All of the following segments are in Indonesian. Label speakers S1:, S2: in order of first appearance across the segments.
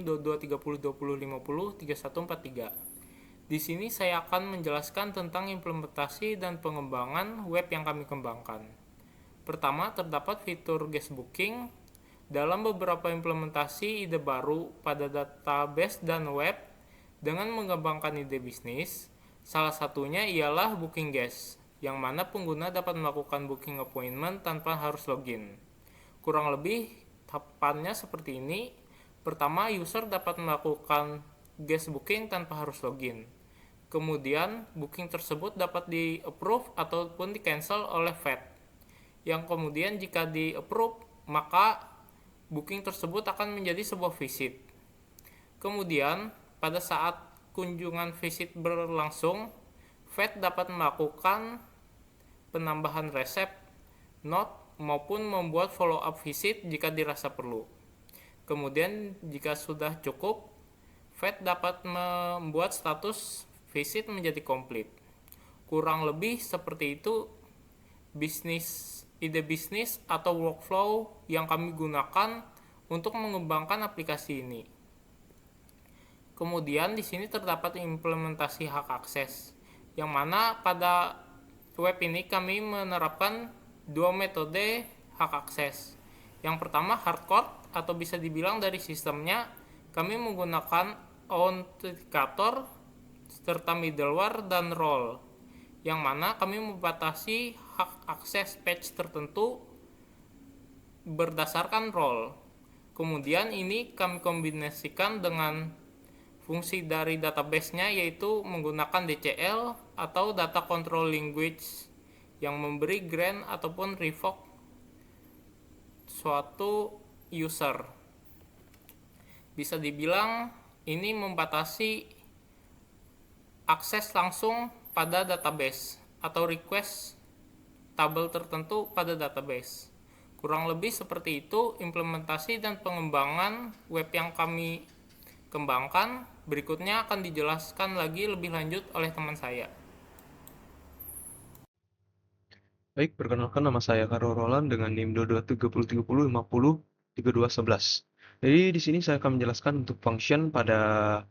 S1: NIM 223020503143. Di sini saya akan menjelaskan tentang implementasi dan pengembangan web yang kami kembangkan. Pertama, terdapat fitur guest booking. Dalam beberapa implementasi ide baru pada database dan web dengan mengembangkan ide bisnis, salah satunya ialah booking guest, yang mana pengguna dapat melakukan booking appointment tanpa harus login. Kurang lebih tahapannya seperti ini. Pertama, user dapat melakukan guest booking tanpa harus login. Kemudian, booking tersebut dapat di-approve ataupun di-cancel oleh VET. Yang kemudian jika di-approve, maka booking tersebut akan menjadi sebuah visit. Kemudian, pada saat kunjungan visit berlangsung, VET dapat melakukan penambahan resep, note, maupun membuat follow-up visit jika dirasa perlu. Kemudian, jika sudah cukup, VET dapat membuat status visit menjadi komplit. Kurang lebih seperti itu ide bisnis atau workflow yang kami gunakan untuk mengembangkan aplikasi ini. Kemudian di sini terdapat implementasi hak akses, yang mana pada web ini kami menerapkan dua metode hak akses. Yang pertama hardcode, atau bisa dibilang dari sistemnya kami menggunakan authenticator serta middleware dan role, yang mana kami membatasi hak akses page tertentu berdasarkan role. Kemudian ini kami kombinasikan dengan fungsi dari database-nya, yaitu menggunakan DCL atau Data Control Language yang memberi grant ataupun revoke suatu user. Bisa dibilang ini membatasi akses langsung pada database atau request tabel tertentu pada database. Kurang lebih seperti itu implementasi dan pengembangan web yang kami kembangkan. Berikutnya akan dijelaskan lagi lebih lanjut oleh teman saya.
S2: Baik, perkenalkan nama saya Karo Roland dengan NIM 223030503211. Jadi di sini saya akan menjelaskan untuk function pada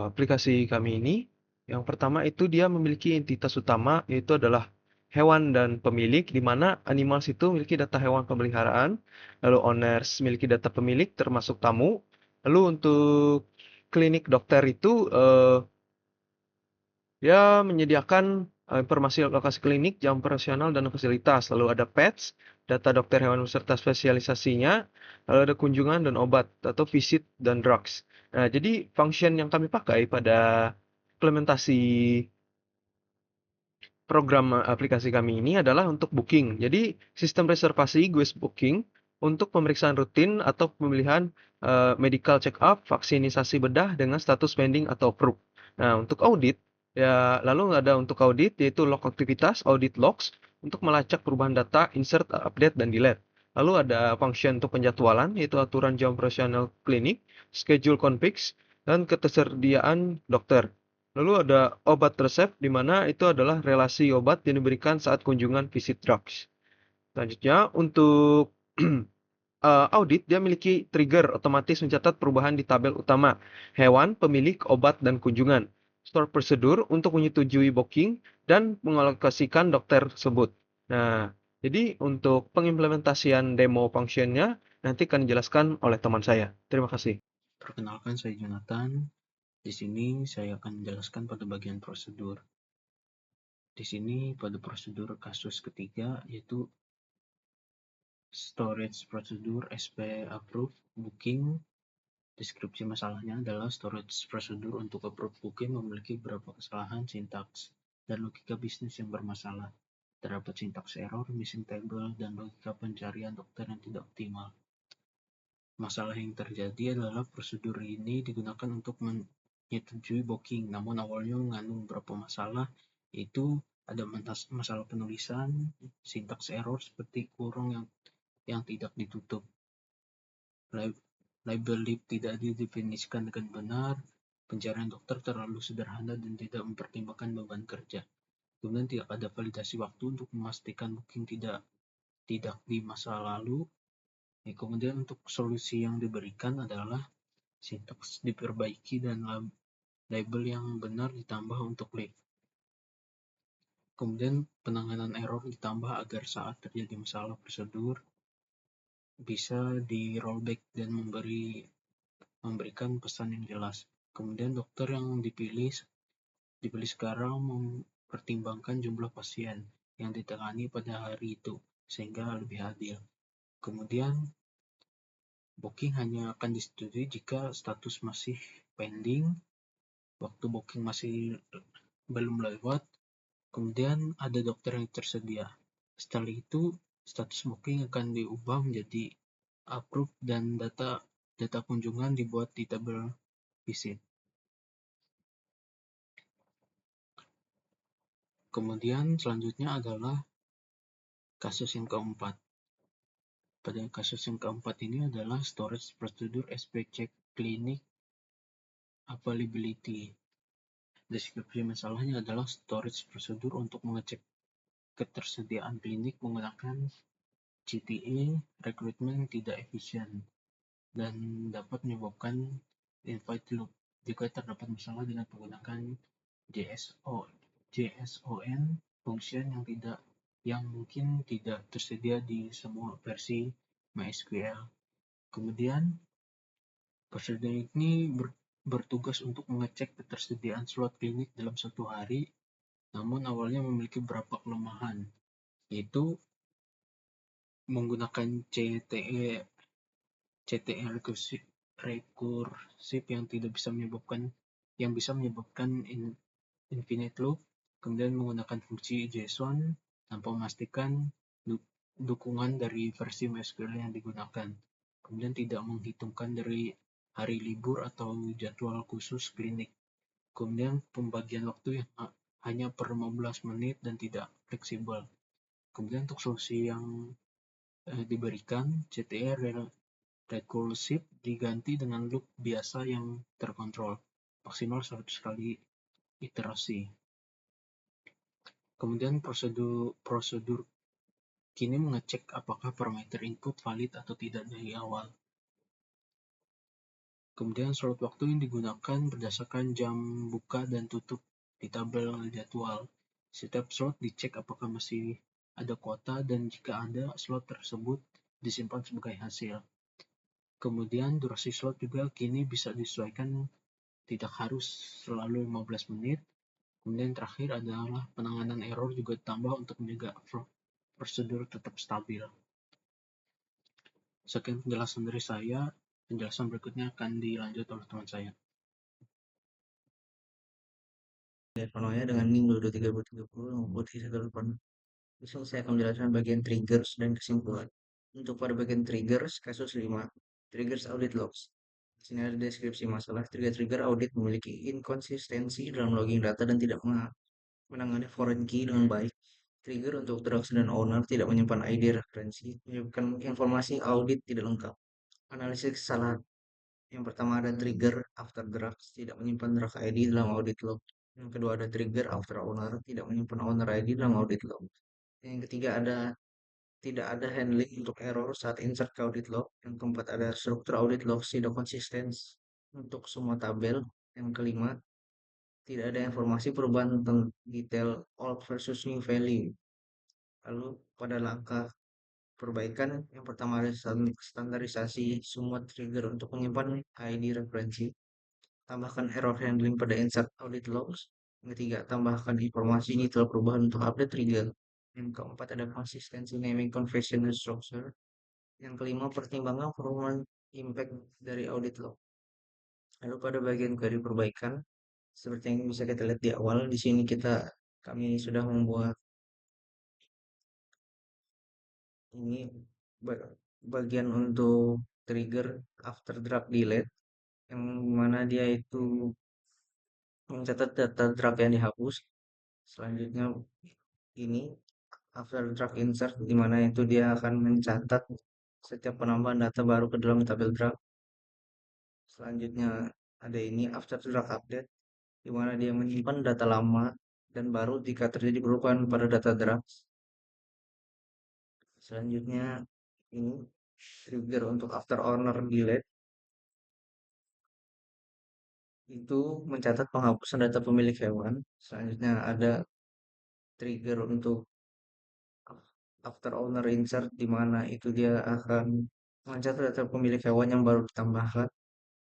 S2: aplikasi kami ini. Yang pertama itu dia memiliki entitas utama, yaitu adalah hewan dan pemilik, di mana animals itu memiliki data hewan pemeliharaan, lalu owners memiliki data pemilik termasuk tamu, lalu untuk klinik dokter itu dia menyediakan informasi lokasi klinik, jam operasional, dan fasilitas. Lalu ada pets, data dokter hewan beserta spesialisasinya, lalu ada kunjungan dan obat atau visit dan drugs. Nah, jadi function yang kami pakai pada implementasi program aplikasi kami ini adalah untuk booking. Jadi, sistem reservasi guest booking untuk pemeriksaan rutin atau pemilihan medical check up, vaksinisasi bedah dengan status pending atau approved. Nah, untuk audit, ya lalu ada untuk audit yaitu log aktivitas, audit logs, untuk melacak perubahan data, insert, update, dan delete. Lalu ada function untuk penjadwalan, yaitu aturan jam operasional klinik, schedule configs, dan ketersediaan dokter. Lalu ada obat resep, di mana itu adalah relasi obat yang diberikan saat kunjungan visit drugs. Selanjutnya, untuk audit, dia memiliki trigger otomatis mencatat perubahan di tabel utama, hewan, pemilik, obat, dan kunjungan. Store prosedur untuk menyetujui booking dan mengalokasikan dokter tersebut. Nah, jadi untuk pengimplementasian demo functionnya nanti akan dijelaskan oleh teman saya. Terima kasih.
S3: Perkenalkan, saya Jonathan. Di sini saya akan menjelaskan pada bagian prosedur. Di sini pada prosedur kasus ketiga, yaitu storage prosedur SP approve booking. Deskripsi masalahnya adalah storage prosedur untuk approve booking memiliki beberapa kesalahan sintaks dan logika bisnis yang bermasalah. Terdapat sintaks error, missing table, dan logika pencarian dokter yang tidak optimal. Masalah yang terjadi adalah prosedur ini digunakan untuk menyetujui booking, namun awalnya mengandung beberapa masalah, yaitu ada masalah penulisan, sintaks error seperti kurung yang tidak ditutup, label lib tidak didefinisikan dengan benar, pencarian dokter terlalu sederhana dan tidak mempertimbangkan beban kerja. Kemudian tidak ada validasi waktu untuk memastikan booking tidak di masa lalu. Kemudian untuk solusi yang diberikan adalah sintaks diperbaiki, dan label yang benar ditambah untuk lift. Kemudian penanganan error ditambah agar saat terjadi masalah prosedur bisa di rollback dan memberikan pesan yang jelas. Kemudian dokter yang dipilih sekarang mempertimbangkan jumlah pasien yang ditangani pada hari itu sehingga lebih adil. Kemudian booking hanya akan disetujui jika status masih pending, waktu booking masih belum lewat, kemudian ada dokter yang tersedia. Setelah itu, status booking akan diubah menjadi approve dan data kunjungan dibuat di tabel visit. Kemudian selanjutnya adalah kasus yang keempat. Pada kasus yang keempat ini adalah storage procedure SP check clinic availability. Deskripsi masalahnya adalah storage procedure untuk mengecek ketersediaan klinik menggunakan CTA rekrutmen tidak efisien dan dapat menyebabkan invite loop jika terdapat masalah dengan menggunakan JSON function yang mungkin tidak tersedia di semua versi MySQL. Kemudian prosedur ini bertugas untuk mengecek ketersediaan slot klinik dalam satu hari, namun awalnya memiliki beberapa kelemahan, yaitu menggunakan CTE rekursif yang bisa menyebabkan infinite loop, kemudian menggunakan fungsi JSON tanpa memastikan dukungan dari versi MySQL yang digunakan, kemudian tidak menghitungkan dari hari libur atau jadwal khusus klinik, kemudian pembagian waktu yang hanya per 15 menit dan tidak fleksibel. Kemudian untuk solusi yang diberikan, CTE rekursif diganti dengan loop biasa yang terkontrol, maksimal 100 kali iterasi. Kemudian prosedur kini mengecek apakah parameter input valid atau tidak dari awal. Kemudian slot waktu yang digunakan berdasarkan jam buka dan tutup di tabel jadwal. Setiap slot dicek apakah masih ada kuota dan jika ada, slot tersebut disimpan sebagai hasil. Kemudian durasi slot juga kini bisa disesuaikan, tidak harus selalu 15 menit. Kemudian terakhir adalah penanganan error juga ditambah untuk menjaga prosedur tetap stabil. Sekian penjelasan dari saya. Penjelasan berikutnya akan dilanjut oleh teman saya.
S4: Telefonnya dengan Minggu 2330 mengikuti 1.8. Besok saya akan menjelaskan bagian triggers dan kesimpulan. Untuk pada bagian triggers, kasus 5, triggers audit logs. Di sini ada deskripsi masalah. Trigger audit memiliki inkonsistensi dalam logging data dan tidak menangani foreign key dengan baik. Trigger untuk drugs dan owner tidak menyimpan ID referensi, menyebabkan informasi audit tidak lengkap. Analisis kesalahan. Yang pertama ada trigger after drugs, tidak menyimpan drug ID dalam audit log. Yang kedua ada trigger after owner, tidak menyimpan owner ID dalam audit log. Yang ketiga tidak ada handling untuk error saat insert ke audit log. Yang keempat ada struktur audit log tidak konsisten untuk semua tabel. Yang kelima tidak ada informasi perubahan tentang detail old versus new value. Lalu pada langkah perbaikan, yang pertama ada standarisasi semua trigger untuk menyimpan ID referensi. Tambahkan error handling pada insert audit logs. Yang ketiga, tambahkan informasi ini telah perubahan untuk update trigger. Yang keempat, ada konsistensi naming convention dan structure. Yang kelima, pertimbangan perubahan impact dari audit log. Lalu pada bagian query perbaikan, seperti yang bisa kita lihat di awal, di sini kami sudah membuat ini bagian untuk trigger after drug delete, yang mana dia itu mencatat data drug yang dihapus. Selanjutnya ini after drug insert, di mana itu dia akan mencatat setiap penambahan data baru ke dalam tabel drug. Selanjutnya ada ini after drug update, di mana dia menyimpan data lama dan baru jika terjadi perubahan pada data drugs. Selanjutnya ini trigger untuk after owner delete, itu mencatat penghapusan data pemilik hewan. Selanjutnya ada trigger untuk after owner insert, di mana itu dia akan mencatat data pemilik hewan yang baru ditambahkan.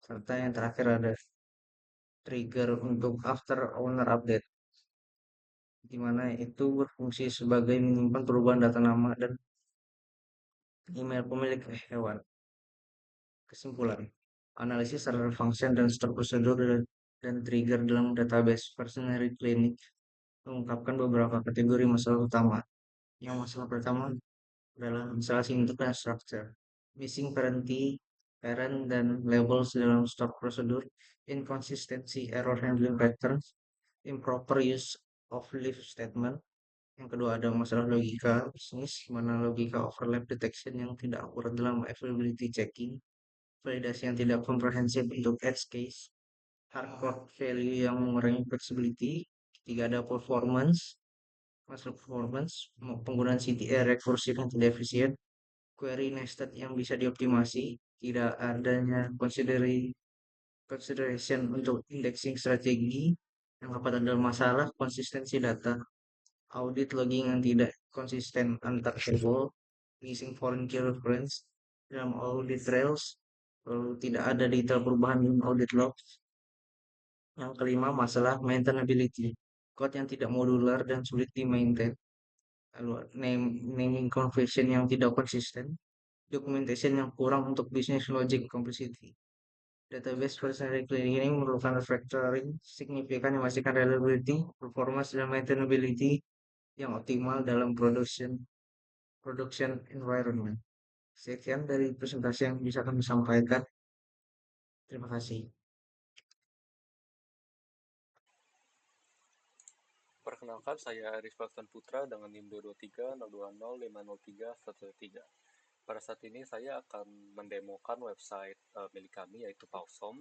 S4: Serta yang terakhir ada trigger untuk after owner update, di mana itu berfungsi sebagai menyimpan perubahan data nama dan email pemilik hewan. Kesimpulan, analisis server function dan store prosedur dan trigger dalam database veterinary clinic mengungkapkan beberapa kategori masalah utama. Yang masalah pertama adalah masalah sintak dan structure, missing parent dan labels dalam store prosedur, inconsistency error handling patterns, improper use of leaf statement. Yang kedua ada masalah logika bisnis, mana logika overlap detection yang tidak akurat dalam availability checking, validasi yang tidak komprehensif untuk edge case, hardcore value yang mengurangi flexibility. Ketiga ada masalah performance, penggunaan CTR rekursif yang tidak efisien, query nested yang bisa dioptimasi, tidak adanya consideration untuk indexing strategi. Yang keempat adalah masalah konsistensi data, audit logging yang tidak konsisten antar table, missing foreign key reference dalam audit trails, lalu tidak ada detail perubahan dalam audit logs. Yang kelima, masalah maintainability, code yang tidak modular dan sulit di-maintain, lalu naming convention yang tidak konsisten, documentation yang kurang untuk business logic complexity. Database personal cleaning ini memerlukan refactoring signifikan yang memastikan reliability, performance, dan maintainability yang optimal dalam production environment. Sekian dari presentasi yang bisa kami sampaikan. Terima kasih.
S5: Perkenalkan, saya Rizvaltan Putra dengan NIM 22302050313. Pada saat ini saya akan mendemokan website milik kami, yaitu Pausom.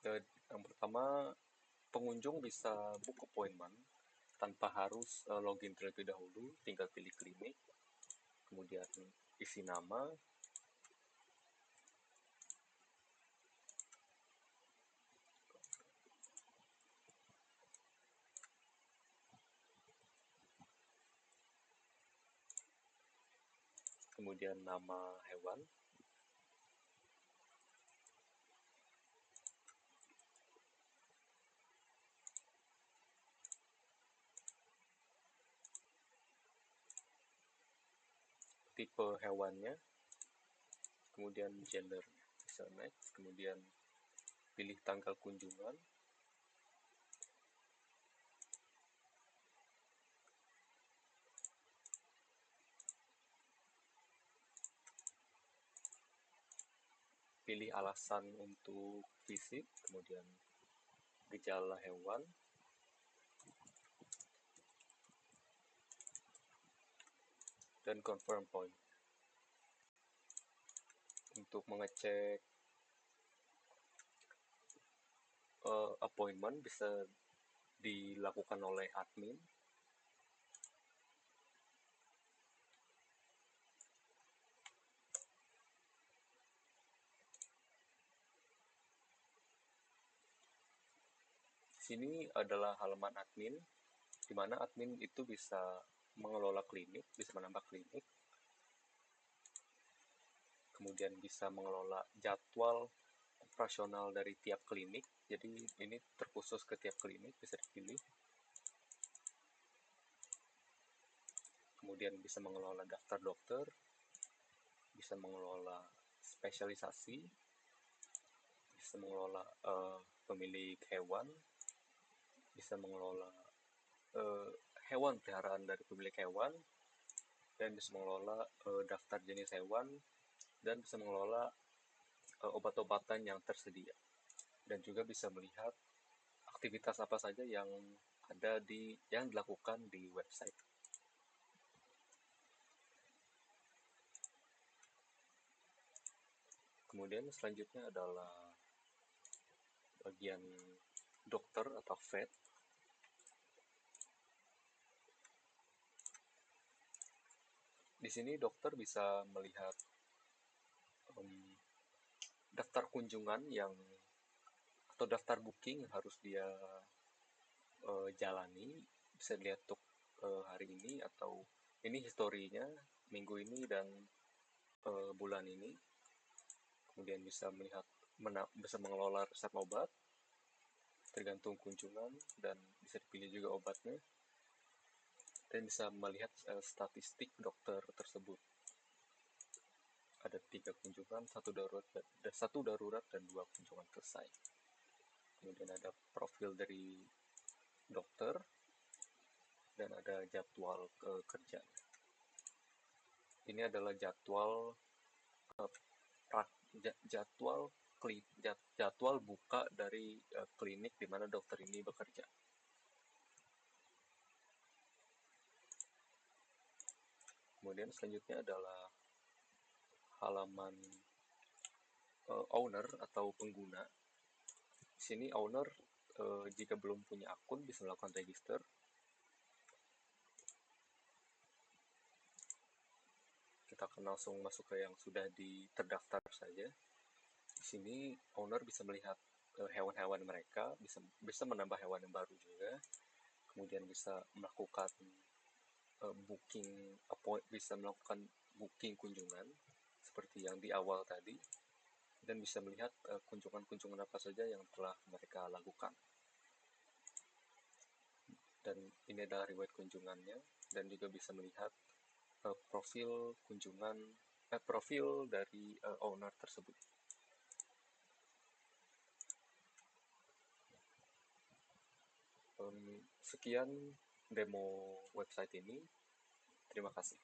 S5: Yang pertama, pengunjung bisa book appointment tanpa harus login terlebih dahulu, tinggal pilih klinik, kemudian isi nama, kemudian nama hewan, tipe hewannya, kemudian gender, bisa next, kemudian pilih tanggal kunjungan, pilih alasan untuk visit, kemudian gejala hewan, dan confirm point. Untuk mengecek appointment bisa dilakukan oleh admin. Sini adalah halaman admin, di mana admin itu bisa mengelola klinik, bisa menambah klinik, kemudian bisa mengelola jadwal operasional dari tiap klinik. Jadi ini terkhusus ke tiap klinik, bisa dipilih. Kemudian bisa mengelola daftar dokter, bisa mengelola spesialisasi, bisa mengelola pemilik hewan, bisa mengelola hewan peliharaan dari pemilik hewan, dan bisa mengelola daftar jenis hewan, dan bisa mengelola obat-obatan yang tersedia, dan juga bisa melihat aktivitas apa saja yang dilakukan di website. Kemudian selanjutnya adalah bagian dokter atau vet. Di sini dokter bisa melihat daftar kunjungan yang atau daftar booking yang harus dia jalani. Bisa dilihat untuk hari ini, atau ini historinya minggu ini dan bulan ini. Kemudian bisa melihat, bisa mengelola resep obat tergantung kunjungan, dan bisa dipilih juga obatnya, dan bisa melihat statistik dokter tersebut. Ada 3 kunjungan, 1 darurat dan 2 kunjungan selesai. Kemudian ada profil dari dokter dan ada jadwal kerja. Ini adalah jadwal jadwal buka dari klinik di mana dokter ini bekerja. Kemudian selanjutnya adalah halaman owner atau pengguna. Di sini owner jika belum punya akun bisa melakukan register. Kita akan langsung masuk ke yang sudah terdaftar saja. Di sini owner bisa melihat hewan-hewan mereka, bisa menambah hewan yang baru juga. Kemudian bisa melakukan bisa melakukan booking kunjungan seperti yang di awal tadi, dan bisa melihat kunjungan-kunjungan apa saja yang telah mereka lakukan. Dan ini adalah riwayat kunjungannya, dan juga bisa melihat profil dari owner tersebut. Sekian demo website ini. Terima kasih.